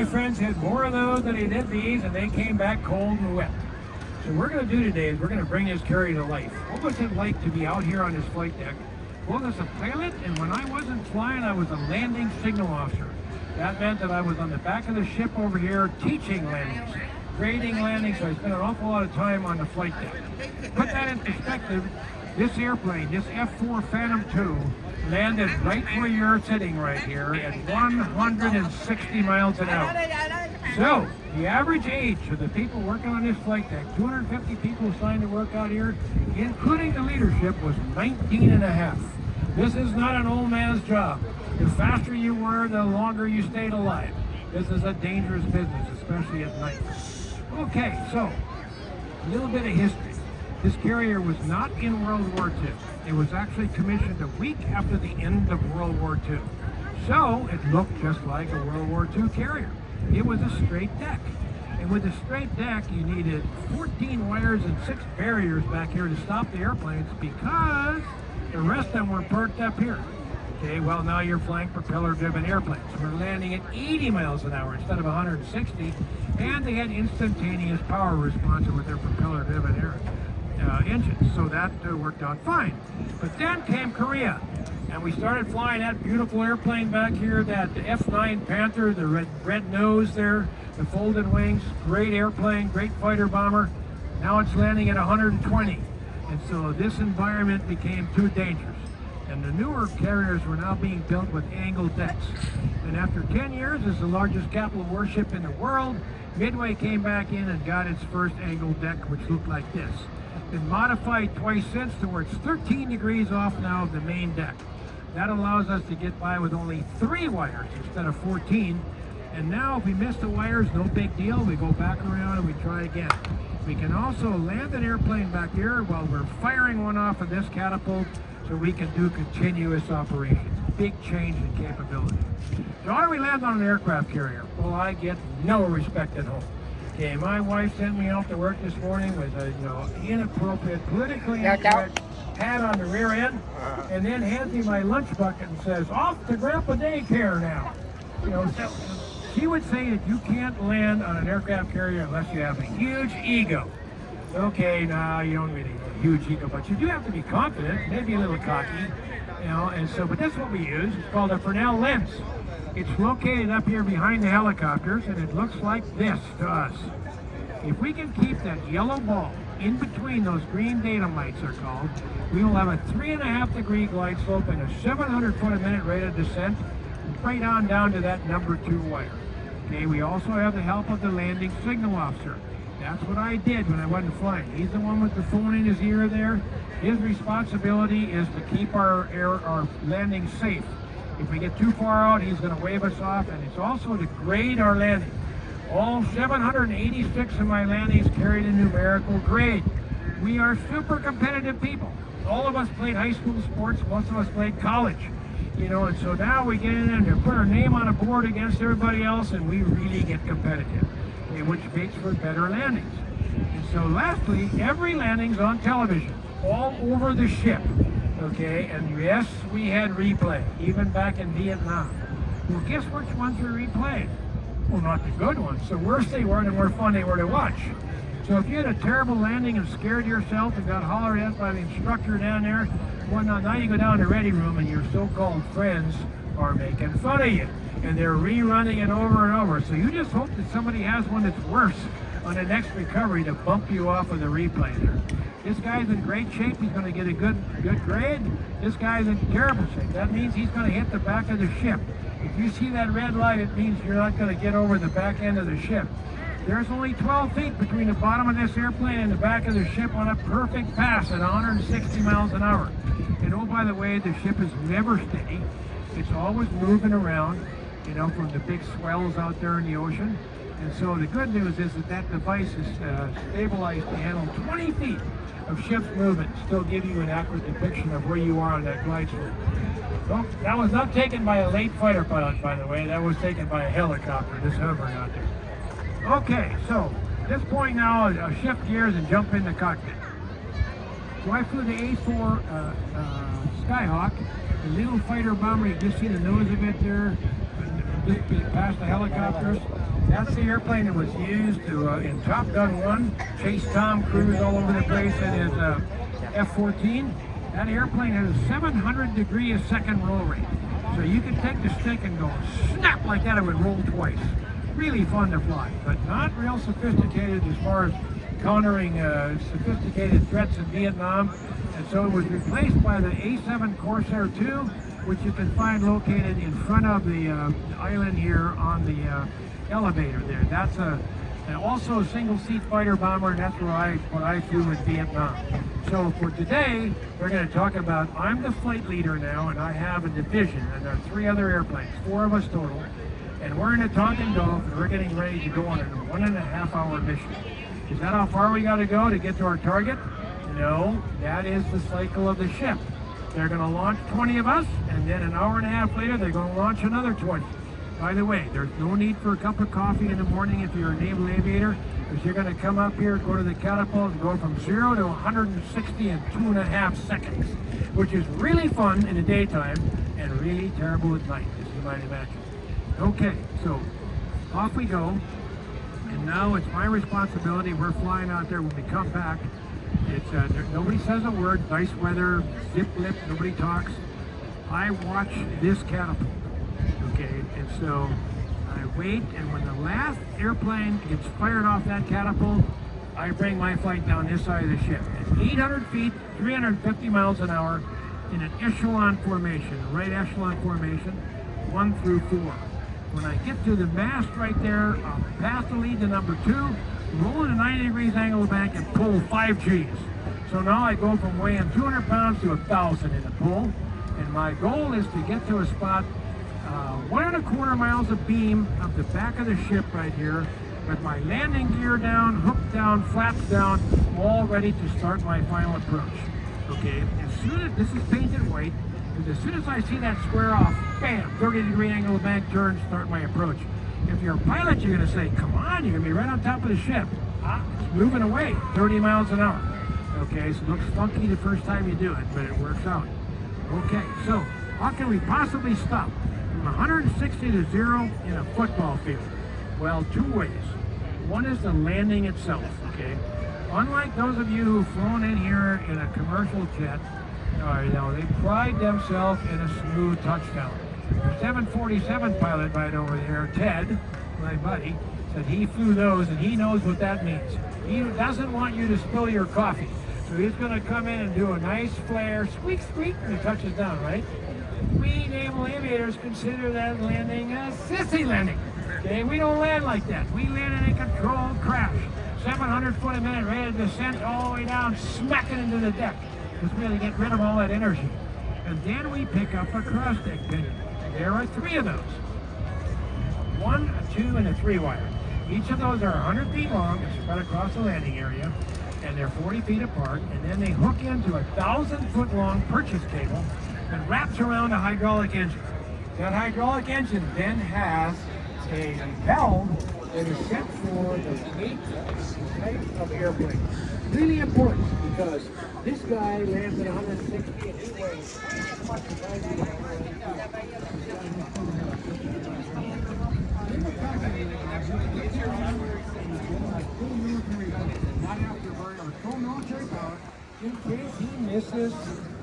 My friends had more of those than they did these, and they came back cold and wet. So what we're going to do today is we're going to bring this carrier to life. What was it like to be out here on this flight deck? Well, as a pilot, and when I wasn't flying, I was a landing signal officer. That meant that I was on the back of the ship over here teaching landings, grading landings, so I spent an awful lot of time on the flight deck. Put that in perspective, this airplane, this F-4 Phantom II, landed right where you're sitting right here at 160 miles an hour. So, the average age of the people working on this flight deck, 250 people signed to work out here, including the leadership, was 19 and a half. This is not an old man's job. The faster you were, the longer you stayed alive. This is a dangerous business, especially at night. Okay, so, a little bit of history. This carrier was not in World War II. It was actually commissioned a week after the end of World War II. So, it looked just like a World War II carrier. It was a straight deck. And with a straight deck, you needed 14 wires and 6 barriers back here to stop the airplanes because the rest of them were parked up here. Okay, well now you're flying propeller-driven airplanes. We're landing at 80 miles an hour instead of 160, and they had instantaneous power response with their propeller-driven engines, so that worked out fine. But then came Korea, and we started flying that beautiful airplane back here, that F-9 Panther, the red nose there, the folded wings, great airplane, great fighter bomber. Now it's landing at 120, and so this environment became too dangerous. And the newer carriers were now being built with angled decks. And after 10 years as the largest capital warship in the world, Midway came back in and got its first angled deck, which looked like this. Been modified twice since to where it's 13 degrees off now of the main deck. That allows us to get by with only 3 wires instead of 14. And now if we miss the wires, no big deal. We go back around and we try again. We can also land an airplane back here while we're firing one off of this catapult, so we can do continuous operations. Big change in capability. So how do we land on an aircraft carrier? Well, I get no respect at home. Okay, my wife sent me out to work this morning with a inappropriate, politically incorrect hat on the rear end, and then hands me my lunch bucket and says, "Off to Grandpa daycare now." So she would say that you can't land on an aircraft carrier unless you have a huge ego. Okay, now you don't really have a huge ego, but you do have to be confident, maybe a little cocky, but that's what we use. It's called a Fresnel lens. It's located up here behind the helicopters, and it looks like this to us. If we can keep that yellow ball in between those green datum lights are called, we will have a 3.5 degree glide slope and a 700 foot a minute rate of descent, right on down to that number 2 wire. Okay, we also have the help of the landing signal officer. That's what I did when I wasn't flying. He's the one with the phone in his ear there. His responsibility is to keep our landing safe. If we get too far out, he's going to wave us off, and it's also to grade our landing. All 786 of my landings carried a numerical grade. We are super competitive people. All of us played high school sports, most of us played college. And so now we get in and put our name on a board against everybody else, and we really get competitive, which makes for better landings. And so lastly, every landing's on television, all over the ship. Okay, and yes, we had replay, even back in Vietnam. Well, guess which ones were replayed? Well, not the good ones. The worse they were, the more fun they were to watch. So if you had a terrible landing and scared yourself and got hollered at by the instructor down there, well, now you go down to the ready room and your so-called friends are making fun of you. And they're rerunning it over and over. So you just hope that somebody has one that's worse on the next recovery to bump you off of the replay there. This guy's in great shape. He's going to get a good grade. This guy's in terrible shape. That means he's going to hit the back of the ship. If you see that red light, it means you're not going to get over the back end of the ship. There's only 12 feet between the bottom of this airplane and the back of the ship on a perfect pass at 160 miles an hour. And oh, by the way, the ship is never steady. It's always moving around, from the big swells out there in the ocean. And so the good news is that device is stabilized to handle 20 feet of ship's movement, still give you an accurate depiction of where you are on that glide slope. Well, that was not taken by a late fighter pilot, by the way. That was taken by a helicopter, this hovering out there. Okay, so at this point now, I'll shift gears and jump in the cockpit. So I flew the A4 Skyhawk, the little fighter bomber. You just see the nose of it there, just past the helicopters. That's the airplane that was used to, in Top Gun 1, chase Tom Cruise all over the place in his F-14. That airplane has a 700 degree a second roll rate. So you can take the stick and go snap like that, it would roll twice. Really fun to fly, but not real sophisticated as far as countering sophisticated threats in Vietnam. And so it was replaced by the A-7 Corsair II, which you can find located in front of the island here on the elevator there. That's also a single-seat fighter bomber, and that's what I flew in Vietnam. So for today, we're going to talk about, I'm the flight leader now, and I have a division, and there are 3 other airplanes, 4 of us total, and we're in a Tonkin Gulf, and we're getting ready to go on a 1.5-hour mission. Is that how far we got to go to get to our target? No, that is the cycle of the ship. They're going to launch 20 of us, and then an hour and a half later, they're going to launch another 20. By the way, there's no need for a cup of coffee in the morning if you're a naval aviator, because you're going to come up here, go to the catapult, and go from 0 to 160 in 2.5 seconds, which is really fun in the daytime and really terrible at night, as you might imagine. Okay, so off we go, and now it's my responsibility. We're flying out there. When we come back, it's nobody says a word, nice weather, zip lip, nobody talks. I watch this catapult. Okay, and so I wait, and when the last airplane gets fired off that catapult, I bring my flight down this side of the ship. At 800 feet, 350 miles an hour, in an echelon formation, a right echelon formation, 1 through 4. When I get to the mast right there, I'll pass the lead to number 2, roll at a 90 degrees angle bank, and pull 5 Gs. So now I go from weighing 200 pounds to 1,000 in the pull, and my goal is to get to a spot 1.25 miles of beam of the back of the ship right here, with my landing gear down, hook down, flaps down, all ready to start my final approach. Okay, as soon as this is painted white, because as soon as I see that square off, bam, 30 degree angle of bank turn, start my approach. If you're a pilot, you're going to say, come on, you're going to be right on top of the ship. It's moving away, 30 miles an hour. Okay, so it looks funky the first time you do it, but it works out. Okay, so how can we possibly stop from 160 to 0 in a football field? Well, 2 ways. One is the landing itself, okay? Unlike those of you who've flown in here in a commercial jet, they pride themselves in a smooth touchdown. The 747 pilot right over there, Ted, my buddy, said he flew those and he knows what that means. He doesn't want you to spill your coffee. So he's going to come in and do a nice flare, squeak, squeak, and he touches down, right? We naval aviators consider that landing a sissy landing. Okay, we don't land like that. We land in a controlled crash. 700 foot a minute rate of descent all the way down, smacking into the deck. Just really get rid of all that energy. And then we pick up a cross-deck pinion. There are 3 of those. 1, a 2, and a 3 wire. Each of those are 100 feet long and spread across the landing area, and they're 40 feet apart, and then they hook into a 1,000-foot long purchase cable that wraps around a hydraulic engine. That hydraulic engine then has a valve that is set for the weight type of airplane. Really important, because this guy lands at 160 and he weighs as much as I do. In case he misses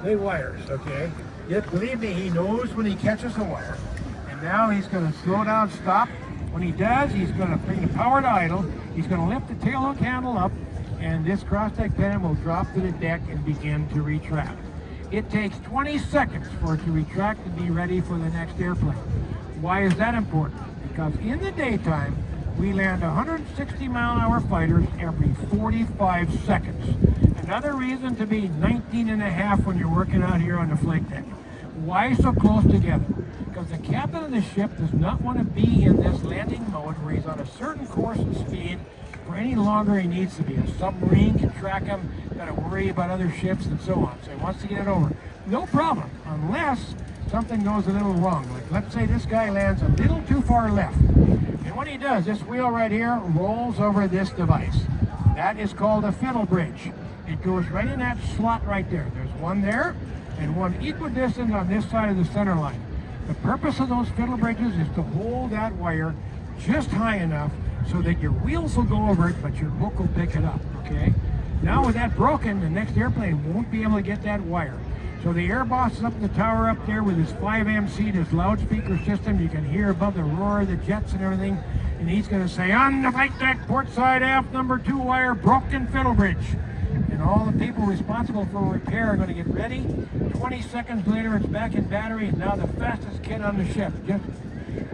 the wires, okay? Yet believe me, he knows when he catches a wire. And now he's going to slow down, stop. When he does, he's going to bring the power to idle. He's going to lift the tail hook handle up, and this cross-deck pinion will drop to the deck and begin to retract. It takes 20 seconds for it to retract and be ready for the next airplane. Why is that important? Because in the daytime, we land 160-mile-an-hour fighters every 45 seconds. Another reason to be 19 and a half when you're working out here on the flight deck. Why so close together? Because the captain of the ship does not want to be in this landing mode where he's on a certain course and speed for any longer he needs to be. A submarine can track him, got to worry about other ships and so on. So he wants to get it over. No problem, unless something goes a little wrong. Like let's say this guy lands a little too far left. And when he does, this wheel right here rolls over this device. That is called a fiddle bridge. It goes right in that slot right there. There's one there and one equidistant on this side of the center line. The purpose of those fiddle bridges is to hold that wire just high enough so that your wheels will go over it, but your hook will pick it up, okay? Now with that broken, the next airplane won't be able to get that wire. So the air boss is up in the tower up there with his 5MC, his loudspeaker system. You can hear above the roar of the jets and everything. And he's going to say, on the flight deck, port side aft, number 2 wire, broken fiddle bridge. And all the people responsible for repair are going to get ready. 20 seconds later, it's back in battery, and now the fastest kid on the ship.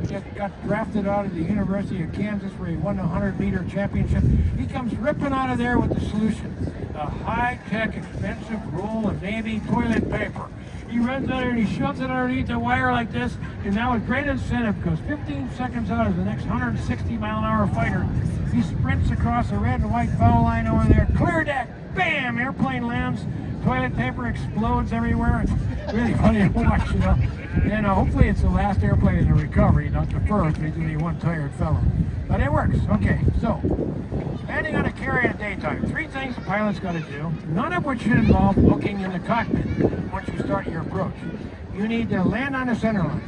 Just got drafted out of the University of Kansas where he won the 100-meter championship. He comes ripping out of there with the solution. A high-tech, expensive roll of Navy toilet paper. He runs out there and he shoves it underneath the wire like this, and now with great incentive, because 15 seconds out of the next 160-mile-an-hour fighter, he sprints across the red and white foul line over there, clear deck, bam, airplane lands, toilet paper explodes everywhere. It's really funny to watch, you know. And hopefully it's the last airplane in the recovery, not the first, because he's one tired fellow. But it works. Okay, so landing on a carrier at daytime. 3 things the pilot's got to do, none of which should involve looking in the cockpit once you start your approach. You need to land on the center line.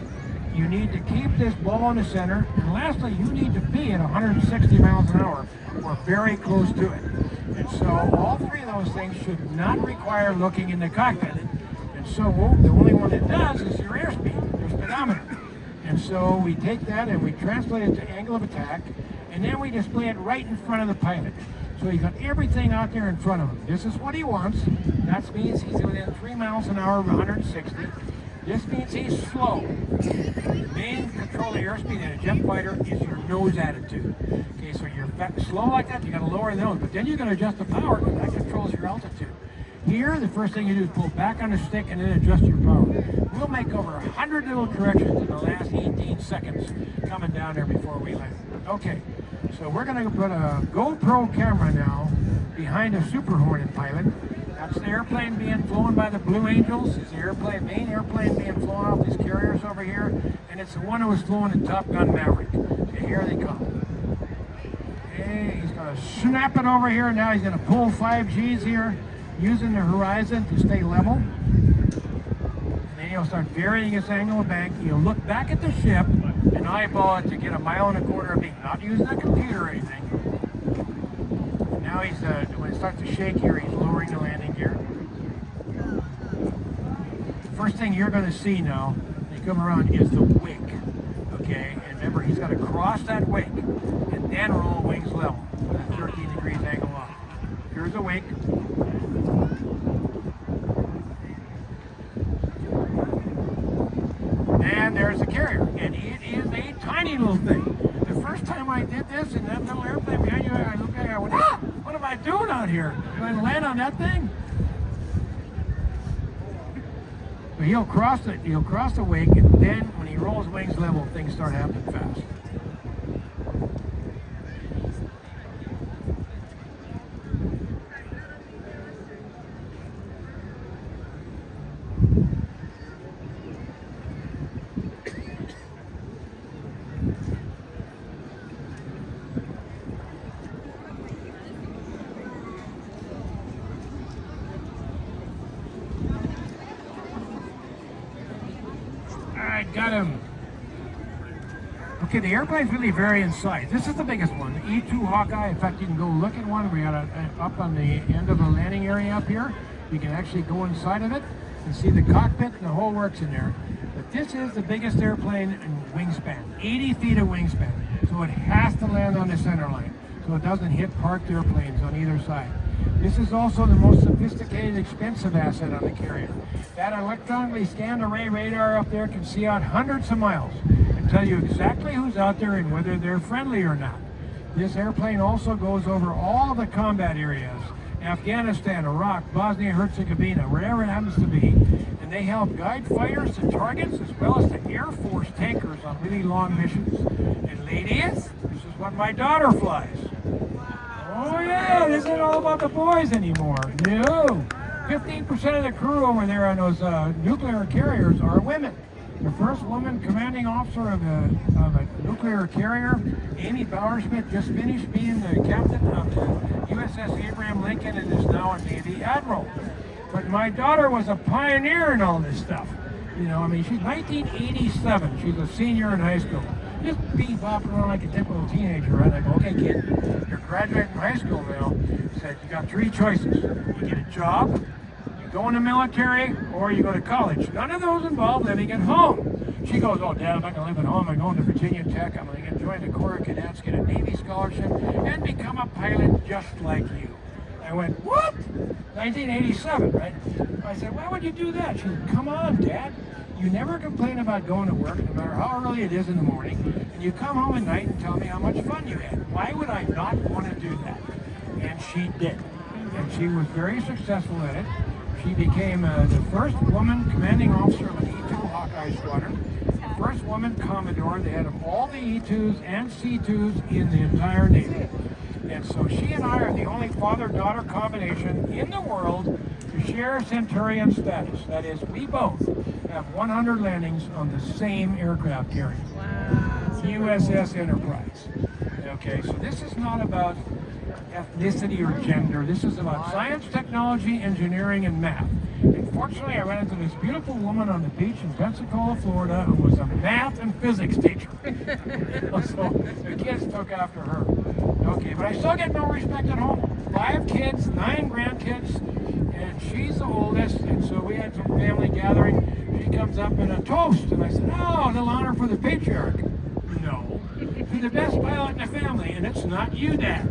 You need to keep this ball in the center. And lastly, you need to be at 160 miles an hour or very close to it. And so all 3 of those things should not require looking in the cockpit. And so the only one that does is your airspeed, your speedometer. And so we take that and we translate it to angle of attack, and then we display it right in front of the pilot. So he's got everything out there in front of him. This is what he wants. That means he's within 3 miles an hour of 160. This means he's slow. The main control of airspeed in a jet fighter is your nose attitude. Okay, so you're slow like that, you got to lower the nose, but then you got to adjust the power, because that controls your altitude. Here, the first thing you do is pull back on the stick and then adjust your power. We'll make over 100 little corrections in the last 18 seconds coming down there before we land. Okay, so we're going to put a GoPro camera now behind a Super Hornet pilot. That's the airplane being flown by the Blue Angels. It's the main airplane being flown off these carriers over here, and it's the one that was flown in Top Gun Maverick. So here they come. Okay, he's going to snap it over here. Now he's going to pull 5 Gs here, using the horizon to stay level. And then he'll start varying his angle of bank. He'll look back at the ship and eyeball it to get 1.25 miles of beat, not using a computer or anything. And now he's, when it starts to shake here, he's lowering the landing gear. The first thing you're going to see now, when you come around, is the wake. Okay, and remember, he's got to cross that wake and then roll wings level with a 13 degrees angle off. Here's the wake. And there's the carrier, and it is a tiny little thing. The first time I did this in that little airplane behind you, I looked at it, I went, what am I doing out here? Do I land on that thing? But he'll cross the wake, and then when he rolls wings level, things start happening fast. Got him. Okay, the airplanes really vary in size. This is the biggest one, the E2 Hawkeye. In fact, you can go look at one. We got up on the end of the landing area up here. You can actually go inside of it and see the cockpit and the whole works in there. But this is the biggest airplane in wingspan, 80 feet of wingspan. So it has to land on the center line, so it doesn't hit parked airplanes on either side. This is also the most sophisticated, expensive asset on the carrier. That electronically scanned array radar up there can see out hundreds of miles and tell you exactly who's out there and whether they're friendly or not. This airplane also goes over all of the combat areas, Afghanistan, Iraq, Bosnia and Herzegovina, wherever it happens to be, and they help guide fighters to targets as well as to Air Force tankers on really long missions. And ladies, this is what my daughter flies. Oh yeah, this isn't all about the boys anymore. No. 15% of the crew over there on those nuclear carriers are women. The first woman commanding officer of a nuclear carrier, Amy Bowerschmidt, just finished being the captain of the USS Abraham Lincoln and is now a Navy admiral. But my daughter was a pioneer in all this stuff. You know, I mean, she's 1987. She's a senior in high school. just beef hopping around like a typical teenager, right? I go, okay, kid, you're graduating from high school now. He said, you got three choices. You get a job, you go in the military, or you go to college. None of those involve living at home. She goes, oh, Dad, I'm not going to live at home. I'm going to Virginia Tech. I'm going to join the Corps of Cadets, get a Navy scholarship, and become a pilot just like you. I went, what? 1987, right? I said, why would you do that? She said, come on, Dad. You never complain about going to work, no matter how early it is in the morning, and you come home at night and tell me how much fun you had. Why would I not want to do that? And she did. And she was very successful at it. She became the first woman commanding officer of an E-2 Hawkeye Squadron, the first woman Commodore. They had all the E-2s and C-2s in the entire Navy. And so she and I are the only father-daughter combination in the world to share Centurion status. That is, we both have 100 landings on the same aircraft carrier. Wow. USS Enterprise. Okay, so this is not about ethnicity or gender. This is about science, technology, engineering, and math. And fortunately, I ran into this beautiful woman on the beach in Pensacola, Florida, who was a math and physics teacher. So the kids took after her. Okay, but I still get no respect at home. 5 kids, 9 grandkids, and she's the oldest, and so we had some family gathering. She comes up in a toast, and I said, oh, a little honor for the patriarch. No, you're the best pilot in the family, and it's not you, Dad.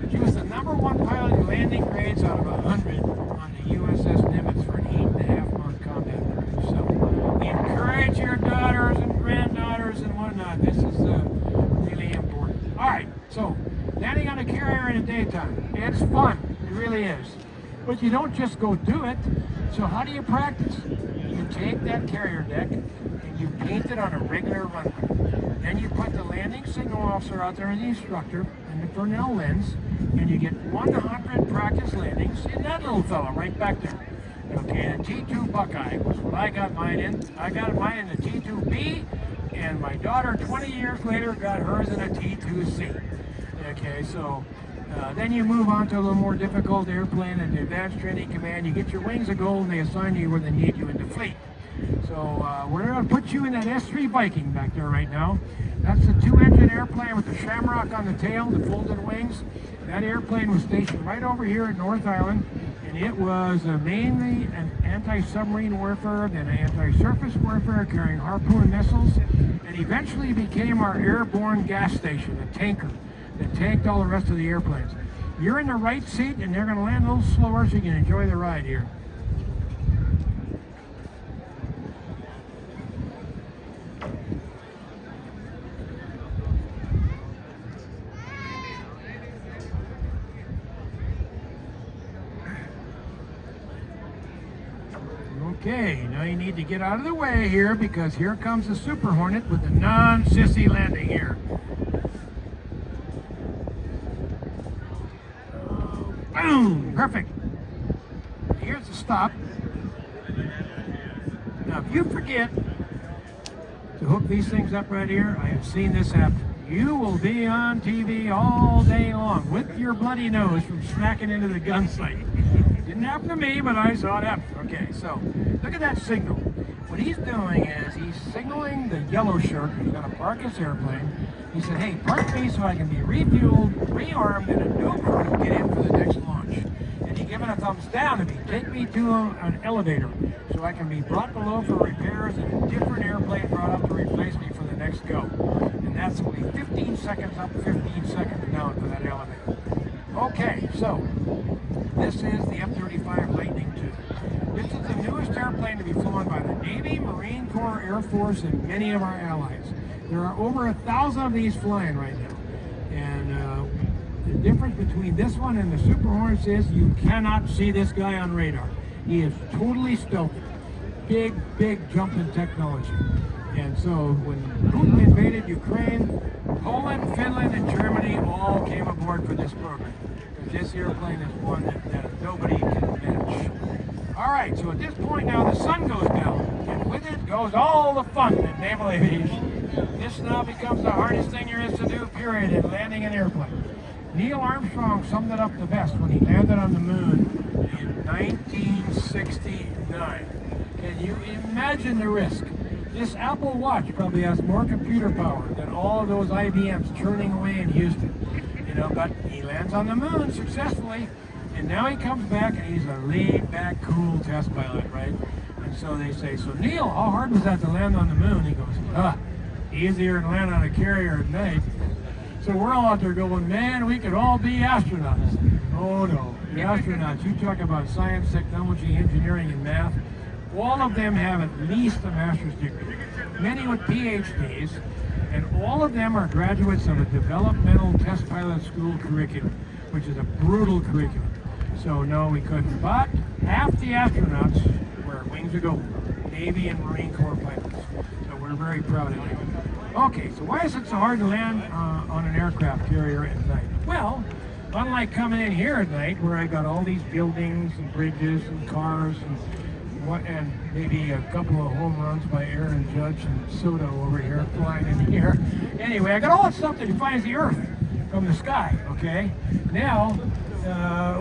She was the #1 pilot in landing grades out of 100 on the USS Nimitz for an 8.5-month combat cruise. So encourage your daughters and granddaughters and whatnot. This is really important. All right, so landing on a carrier in the daytime. It's fun. It really is. But you don't just go do it. So how do you practice? You take that carrier deck and you paint it on a regular runway. Then you put the landing signal officer out there and the instructor and the Fresnel lens, and you get 100 practice landings in that little fella right back there. Okay, the T2 Buckeye was what I got mine in. I got mine in the T2B, and my daughter 20 years later got hers in a T2C. Okay, so then you move on to a little more difficult airplane in the Advanced Training Command. You get your wings of gold and they assign you where they need you in the fleet. So we're going to put you in that S3 Viking back there right now. That's the 2-engine airplane with the shamrock on the tail, the folded wings. That airplane was stationed right over here at North Island, and it was mainly an anti-submarine warfare, then anti-surface warfare carrying harpoon missiles, and eventually became our airborne gas station, a tanker that tanked all the rest of the airplanes. You're in the right seat, and they're going to land a little slower so you can enjoy the ride here. Okay, now you need to get out of the way here because here comes the Super Hornet with a non-sissy landing here. Boom! Perfect. Here's the stop. Now, if you forget to hook these things up right here, I have seen this happen. You will be on TV all day long with your bloody nose from smacking into the gun sight. Didn't happen to me, but I saw it happen. Okay, so look at that signal. What he's doing is he's signaling the yellow shirt who's going to park his airplane. He said, hey, park me so I can be refueled, rearmed, and a new crew get in for the next launch. And he's giving a thumbs down to me. Take me to an elevator so I can be brought below for repairs and a different airplane brought up to replace me for the next go. And that's only 15 seconds up, 15 seconds down for that elevator. Okay, so this is the F-35 Lightning II. This is the newest airplane to be flown by the Navy, Marine Corps, Air Force, and many of our allies. There are over 1,000 of these flying right now. And the difference between this one and the Super Hornets is you cannot see this guy on radar. He is totally stealthy. Big, big jump in technology. And so when Putin invaded Ukraine, Poland, Finland, and Germany all came aboard for this program. Because this airplane is one that nobody can match. All right, so at this point now the sun goes down, and with it goes all the fun in naval aviation. This now becomes the hardest thing there is to do, period, in landing an airplane. Neil Armstrong summed it up the best when he landed on the moon in 1969. Can you imagine the risk? This Apple Watch probably has more computer power than all of those IBMs churning away in Houston. You know, but he lands on the moon successfully, and now he comes back and he's a laid-back, cool test pilot, right? And so they say, so Neil, how hard was that to land on the moon? He goes, easier than land on a carrier at night. So we're all out there going, man, we could all be astronauts. Oh no, the astronauts, you talk about science, technology, engineering, and math. All of them have at least a master's degree, many with PhDs, and all of them are graduates of a developmental test pilot school curriculum, which is a brutal curriculum. So no, we couldn't. But half the astronauts were wings of gold, Navy and Marine Corps pilots. So we're very proud of them. Okay, so why is it so hard to land on an aircraft carrier at night? Well, unlike coming in here at night, where I got all these buildings and bridges and cars and maybe a couple of home runs by Aaron Judge and Soto over here flying in here. Anyway, I got all that stuff that defines the Earth from the sky, okay? Now,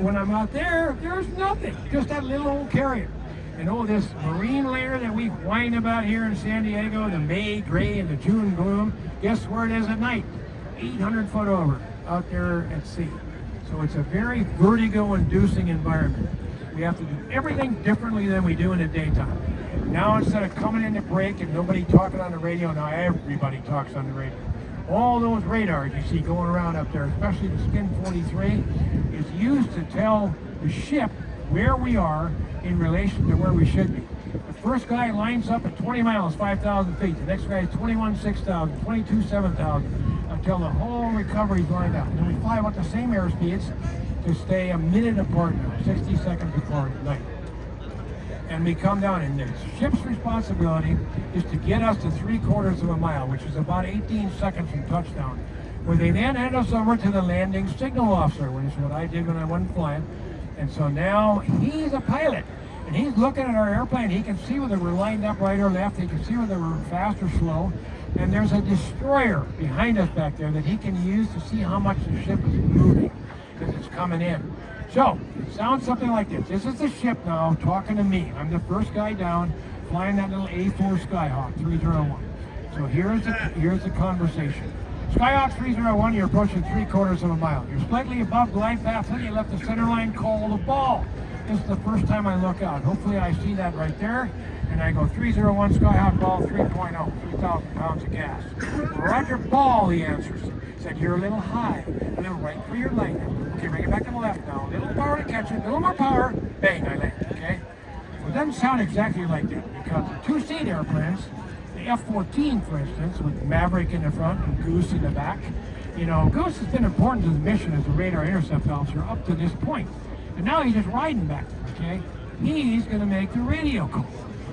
when I'm out there, there's nothing, just that little old carrier. And oh, this marine layer that we whine about here in San Diego, the May gray and the June gloom, guess where it is at night? 800 foot over, out there at sea. So it's a very vertigo-inducing environment. We have to do everything differently than we do in the daytime. Now instead of coming in to break and nobody talking on the radio, now everybody talks on the radio. All those radars you see going around up there, especially the Spin 43, is used to tell the ship where we are in relation to where we should be. The first guy lines up at 20 miles, 5,000 feet. The next guy is 21, 6,000, 22, 7,000, until the whole recovery is lined up. And then we fly about the same airspeeds to stay a minute apart now, 60 seconds apart at night. And we come down, and the ship's responsibility is to get us to 3/4 of a mile, which is about 18 seconds from touchdown, where they then hand us over to the landing signal officer, which is what I did when I wasn't flying. And so now he's a pilot, and he's looking at our airplane. He can see whether we're lined up right or left. He can see whether we're fast or slow. And there's a destroyer behind us back there that he can use to see how much the ship is moving, because it's coming in. So, it sounds something like this. This is the ship now talking to me. I'm the first guy down, flying that little A4 Skyhawk 301. So here's the conversation. Skyhawk 301, you're approaching 3/4 of a mile. You're slightly above glide path, and you left the center line, call the ball. This is the first time I look out. Hopefully I see that right there. And I go 301 Skyhawk ball 3.0, 3,000 pounds of gas. Roger ball, he answers. Said, you're a little high, a little right for your landing. Okay, bring it back to the left now. A little power to catch it, a little more power. Bang, I land, okay? Well, it doesn't sound exactly like that, because the two-seat airplanes, the F-14, for instance, with Maverick in the front and Goose in the back, you know, Goose has been important to the mission as a radar intercept officer up to this point. And now he's just riding back there, okay? He's going to make the radio call.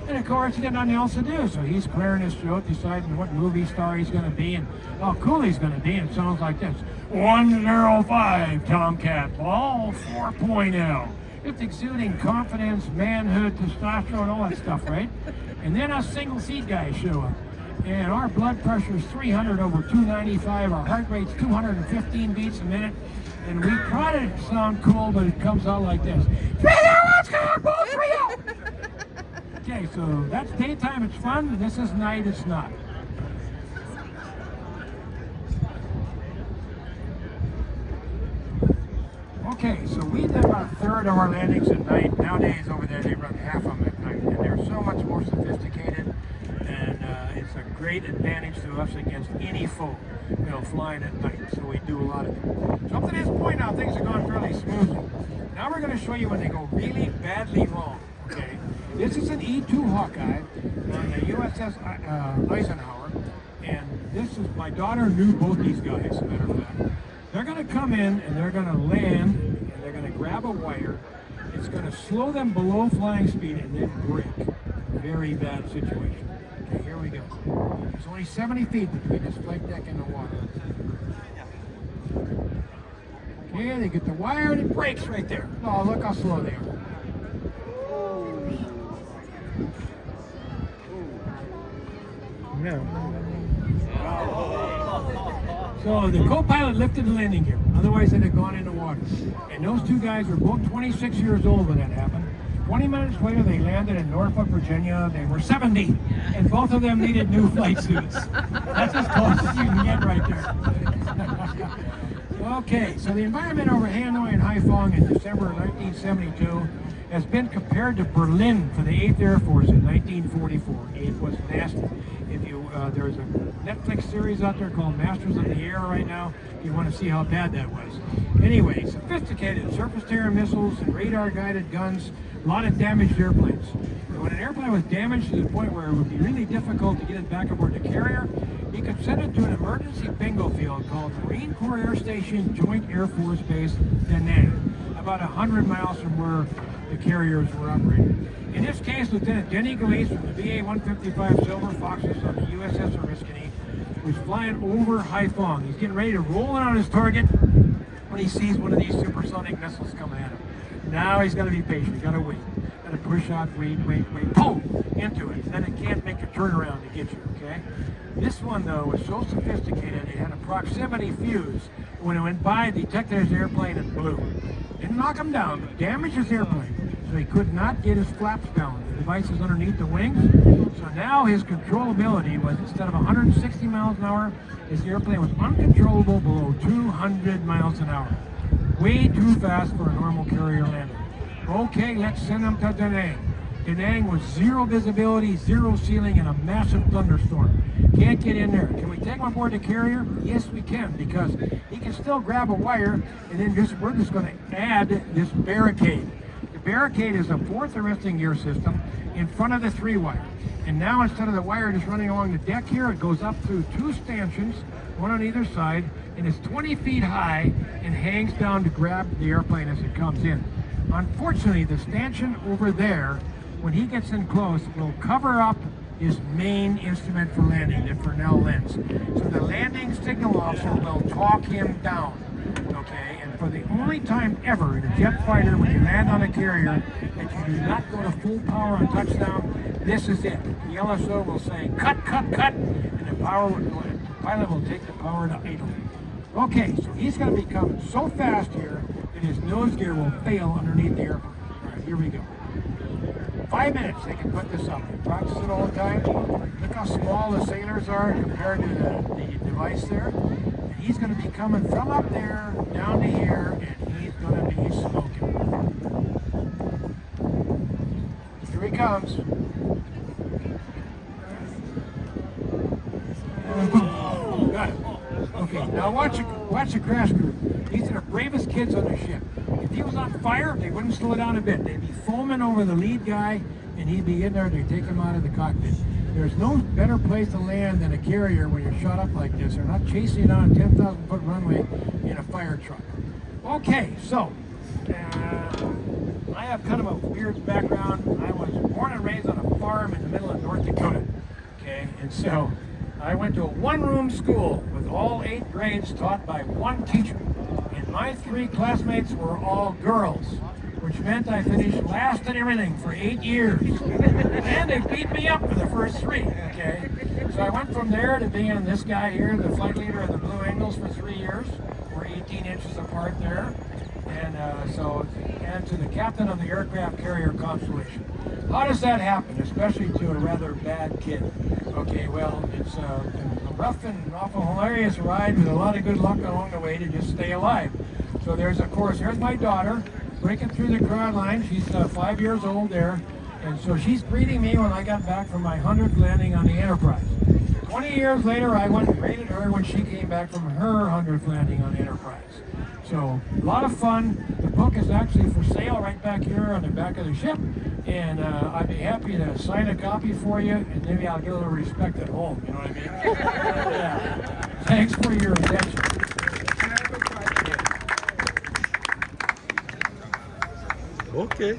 And of course, he got nothing else to do, so he's clearing his throat, deciding what movie star he's going to be and how cool he's going to be, and it sounds like this. 105 Tomcat Ball 4.0. It's exuding confidence, manhood, testosterone, all that stuff, right? And then us single seat guys show up. And our blood pressure is 300 over 295, our heart rate's 215 beats a minute, and we try to sound cool, but it comes out like this. 301 Skyhawk Ball 3.0! Okay, so that's daytime, it's fun. This is night, it's not. Okay, so we did about a third of our landings at night. Nowadays over there they run half of them at night, and they're so much more sophisticated, and it's a great advantage to us against any foe, you know, flying at night. So we do a lot of them. So up to this point now, things have gone fairly smoothly. Now we're going to show you when they go really badly wrong. Okay, this is an E-2 Hawkeye on the USS Eisenhower, and this is, my daughter knew both these guys, as a matter of fact. They're going to come in and they're going to land, and they're going to grab a wire. It's going to slow them below flying speed and then break. Very bad situation. Okay, here we go. There's only 70 feet between this flight deck and the water. Okay, they get the wire and it breaks right there. Oh, look how slow they are. So the co-pilot lifted the landing gear, otherwise they'd have gone in the water. And those two guys were both 26 years old when that happened. 20 minutes later, they landed in Norfolk, Virginia. They were 70, and both of them needed new flight suits. That's as close as you can get right there. Okay, so the environment over Hanoi and Haiphong in December of 1972 has been compared to Berlin for the 8th Air Force in 1944. It was nasty. If you, there's a Netflix series out there called Masters of the Air right now. If you want to see how bad that was. Anyway, sophisticated surface-to-air missiles and radar-guided guns, a lot of damaged airplanes. And when an airplane was damaged to the point where it would be really difficult to get it back aboard the carrier, he could send it to an emergency bingo field called Marine Corps Air Station Joint Air Force Base, Da Nang, about 100 miles from where the carriers were operating. In this case, Lieutenant Denny Galeese from the VA-155 Silver Foxes on the USS Oriskany was flying over Haiphong. He's getting ready to roll it on his target when he sees one of these supersonic missiles coming at him. Now he's got to be patient. He's got to wait. Got to push out, wait, boom, into it. Then it can't make a turnaround to get you, okay? This one, though, was so sophisticated, it had a proximity fuse. When it went by, it detected his airplane and blew. Didn't knock him down, but damaged his airplane. So he could not get his flaps down. The device is underneath the wings. So now his controllability was, instead of 160 miles an hour, his airplane was uncontrollable below 200 miles an hour. Way too fast for a normal carrier landing. Okay, let's send him to Da Nang. Da Nang was zero visibility, zero ceiling, and a massive thunderstorm. Can't get in there. Can we take him on board the carrier? Yes, we can, because he can still grab a wire, and then we're just going to add this barricade. The barricade is a fourth arresting gear system in front of the 3-wire. And now instead of the wire just running along the deck here, it goes up through 2 stanchions, one on either side, and it's 20 feet high and hangs down to grab the airplane as it comes in. Unfortunately, the stanchion over there, when he gets in close, will cover up his main instrument for landing, the Fresnel lens. So the landing signal officer will talk him down, okay? And for the only time ever in a jet fighter, when you land on a carrier, that you do not go to full power on touchdown, this is it. The LSO will say, cut, and the pilot will take the power to idle. Okay, so he's going to be coming so fast here that his nose gear will fail underneath the airplane. All right, here we go. 5 minutes, they can put this up. They practice it all the time. Look how small the sailors are compared to the device there. And he's going to be coming from up there down to here, and he's going to be smoking. Here he comes. Got it. Okay, now watch the crash crew. These are the bravest kids on the ship. If he was on fire, they wouldn't slow down a bit. They'd be foaming over the lead guy, and he'd be in there, they'd take him out of the cockpit. There's no better place to land than a carrier when you're shot up like this. They're not chasing you down a 10,000-foot runway in a fire truck. Okay, so, I have kind of a weird background. I was born and raised on a farm in the middle of North Dakota, okay? And so, I went to a one-room school with all 8 grades taught by one teacher. And my 3 classmates were all girls, which meant I finished last in everything for 8 years. And they beat me up for the first 3, okay? So I went from there to being this guy here, the flight leader of the Blue Angels for 3 years. We're 18 inches apart there. And to the captain of the aircraft carrier Constellation. How does that happen, especially to a rather bad kid? Okay, well, it's a rough and awful hilarious ride with a lot of good luck along the way to just stay alive. So there's my daughter breaking through the crowd line. She's 5 years old there. And so she's greeting me when I got back from my 100th landing on the Enterprise. 20 years later, I went and greeted her when she came back from her 100th landing on the Enterprise. So, a lot of fun. The book is actually for sale right back here on the back of the ship. And I'd be happy to sign a copy for you, and maybe I'll get a little respect at home, you know what I mean? Yeah. Thanks for your attention. Okay.